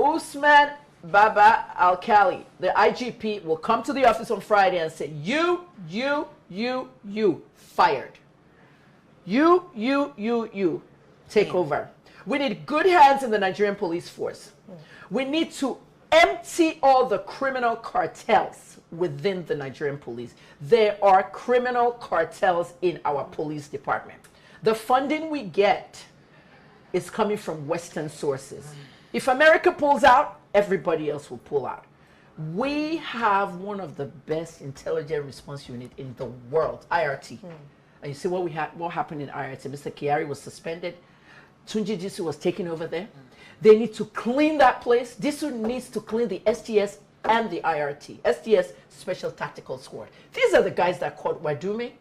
Usman Baba Al-Khali, the IGP, will come to the office on Friday and say, you, fired. You, take over. We need good hands in the Nigerian police force. We need to empty all the criminal cartels within the Nigerian police. There are criminal cartels in our police department. The funding we get is coming from Western sources. If America pulls out, everybody else will pull out. We have one of the best intelligent response unit in the world, IRT. And you see what happened in IRT. Mr. Kyari was suspended. Tunji Disu was taken over there. They need to clean that place. Disu needs to clean the STS and the IRT. STS, Special Tactical Squad. These are the guys that caught Wadume,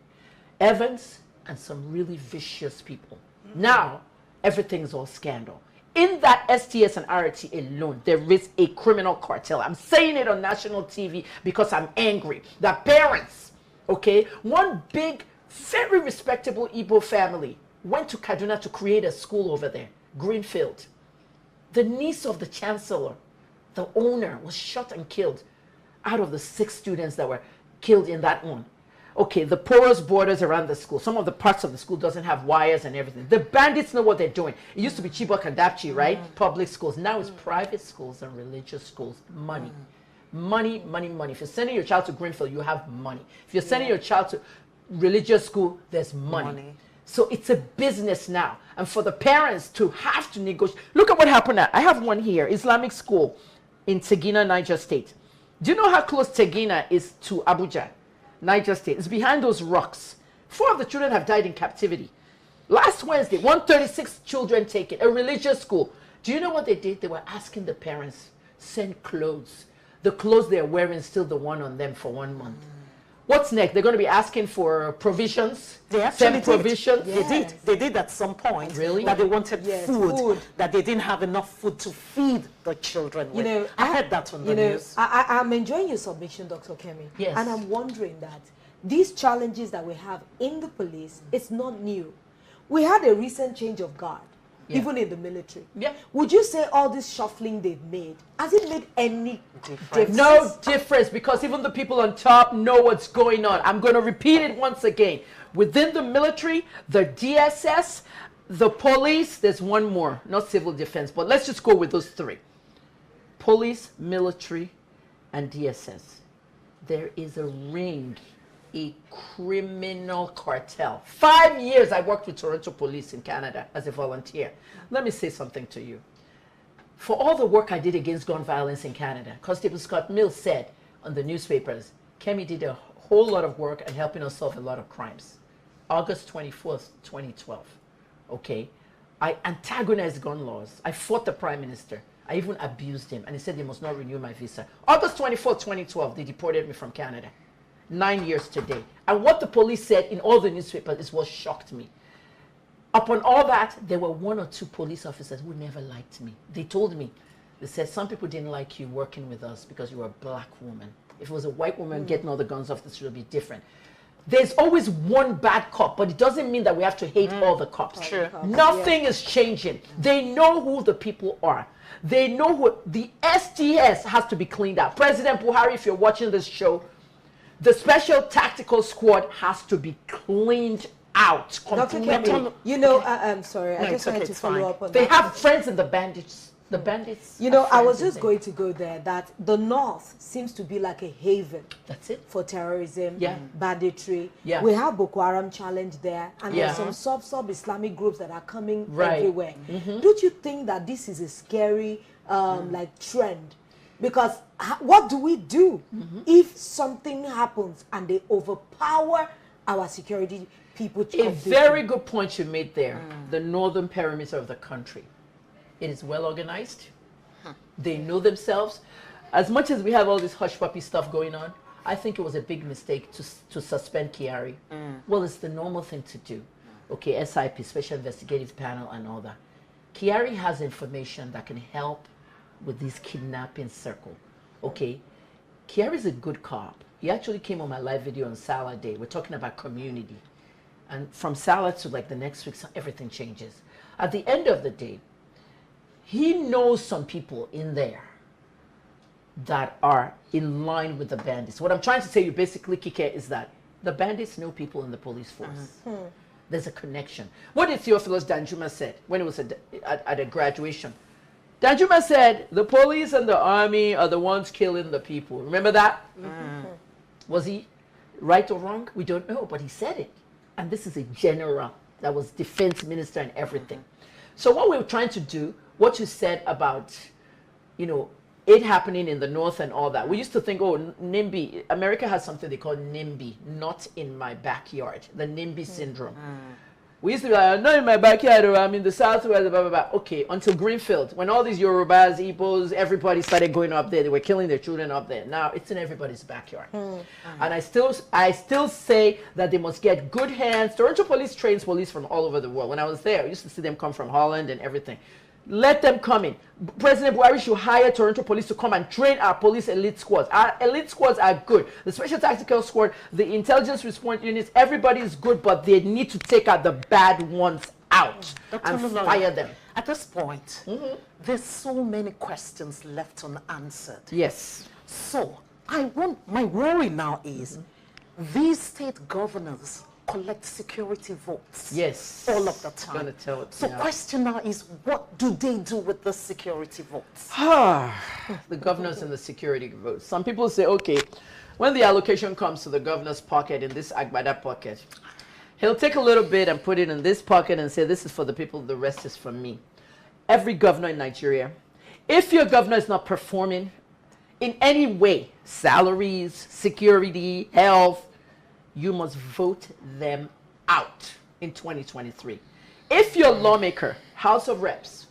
Evans, and some really vicious people. Now, everything's all scandal. In that STS and IRT alone, there is a criminal cartel. I'm saying it on national TV because I'm angry. The parents, okay, one big, very respectable Igbo family went to Kaduna to create a school over there, Greenfield. The niece of the chancellor, the owner, was shot and killed out of the 6 students that were killed in that one. Okay, the porous borders around the school. Some of the parts of the school doesn't have wires and everything. The bandits know what they're doing. It used to be Chibok and Dapchi, right? Public schools. Now it's private schools and religious schools. Money. Money, money, money. If you're sending your child to Greenfield, you have money. If you're sending your child to religious school, there's money. So it's a business now. And for the parents to have to negotiate. Look at what happened now. I have one here, Islamic school in Tegina, Niger State. Do you know how close Tegina is to Abuja, Niger State? It's behind those rocks. 4 of the children have died in captivity. Last Wednesday, 136 children taken, a religious school. Do you know what they did? They were asking the parents, send clothes. The clothes they're wearing is still the one on them for 1 month. What's next? They're going to be asking for provisions? They actually provisions? Yes. They did at some point. Really? That they wanted food, that they didn't have enough food to feed the children with. You know, I heard that on the news. I'm enjoying your submission, Dr. Kemi. Yes. And I'm wondering that these challenges that we have in the police, it's not new. We had a recent change of guard. Even in the military. Would you say all this shuffling they've made, has it made any difference? No difference, because even the people on top know what's going on. I'm going to repeat it once again. Within the military, the DSS, the police, there's one more, not civil defense, but let's just go with those 3. Police, military, and DSS. There is a ring, a criminal cartel. 5 years I worked with Toronto Police in Canada as a volunteer. Let me say something to you. For all the work I did against gun violence in Canada, Constable Scott Mills said on the newspapers, Kemi did a whole lot of work and helping us solve a lot of crimes. August 24th, 2012. Okay? I antagonized gun laws. I fought the Prime Minister. I even abused him, and he said they must not renew my visa. August 24th, 2012, they deported me from Canada. 9 years today. And what the police said in all the newspapers is what shocked me. Upon all that, there were 1 or 2 police officers who never liked me. They told me, they said, some people didn't like you working with us because you were a black woman. If it was a white woman getting all the guns off the street, it would be different. There's always one bad cop, but it doesn't mean that we have to hate all the cops. Sure. Nothing is changing. They know who the people are. They know who the STS has to be cleaned up. President Buhari, if you're watching this show, the Special Tactical Squad has to be cleaned out completely. You know, I'm sorry, I just wanted to follow up on that. They have friends in the bandits. The bandits. You know, I was just going to go there, that the North seems to be like a haven. That's it. For terrorism, banditry. Yeah. We have Boko Haram challenge there, and there's some sub-Islamic groups that are coming everywhere. Don't you think that this is a scary like trend? Because what do we do if something happens and they overpower our security people? A very good point you made there. The northern perimeter of the country. It is well organized. They know themselves. As much as we have all this hush puppy stuff going on, I think it was a big mistake to suspend Kyari. Well, it's the normal thing to do. Okay, SIP, Special Investigative Panel, and all that. Kyari has information that can help with this kidnapping circle. Okay, Kyari is a good cop. He actually came on my live video on Salah Day. We're talking about community. And from Salah to like the next week, everything changes. At the end of the day, he knows some people in there that are in line with the bandits. What I'm trying to say you basically, Kike, is that the bandits know people in the police force. There's a connection. What did Theophilus Danjuma said when it was at a graduation? Danjuma said, the police and the army are the ones killing the people. Remember that? Was he right or wrong? We don't know, but he said it. And this is a general that was defense minister and everything. So what we're trying to do, what you said about, you know, it happening in the north and all that. We used to think, oh, NIMBY. America has something they call NIMBY, not in my backyard, the NIMBY syndrome. We used to be like, not in my backyard, or I'm in the southwest, blah, blah, blah. Okay, until Greenfield, when all these Yorubas, Igbos, everybody started going up there, they were killing their children up there. Now it's in everybody's backyard. And I still say that they must get good hands. Toronto police trains police from all over the world. When I was there, I used to see them come from Holland and everything. Let them come in. President Buhari should hire Toronto police to come and train our police elite squads. Our elite squads are good. The special tactical squad, the intelligence response units, everybody is good, but they need to take out the bad ones out and fire them. At this point, there's so many questions left unanswered. Yes. So my worry now is these state governors collect security votes. Yes. All of the time. Gonna tell it, so question now is, what do they do with the security votes? The governors and the security votes. Some people say, okay, when the allocation comes to the governor's pocket, in this Agbada pocket, he'll take a little bit and put it in this pocket and say, this is for the people, the rest is from me. Every governor in Nigeria, if your governor is not performing in any way, salaries, security, health, you must vote them out in 2023. If your lawmaker, House of Reps,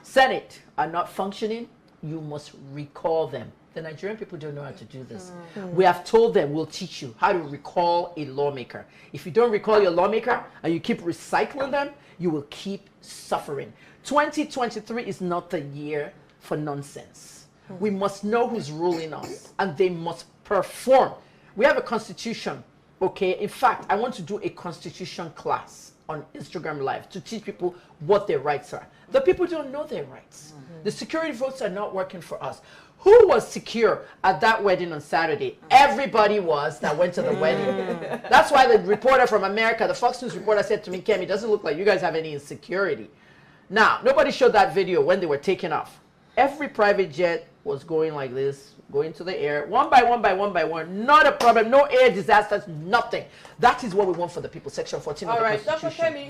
Senate are not functioning, you must recall them. The Nigerian people don't know how to do this. We have told them, we'll teach you how to recall a lawmaker. If you don't recall your lawmaker and you keep recycling them, you will keep suffering. 2023 is not the year for nonsense. We must know who's ruling us, and they must perform. We have a constitution. Okay, in fact, I want to do a constitution class on Instagram Live to teach people what their rights are. The people don't know their rights. The security votes are not working for us. Who was secure at that wedding on Saturday? Everybody was that went to the wedding. That's why the reporter from America, the Fox News reporter, said to me, Kemi, it doesn't look like you guys have any insecurity. Now, nobody showed that video when they were taking off. Every private jet was going like this, going to the air, one by one by one by one. Not a problem. No air disasters, nothing. That is what we want for the people. Section 14 of the Constitution. Dr. Kemi,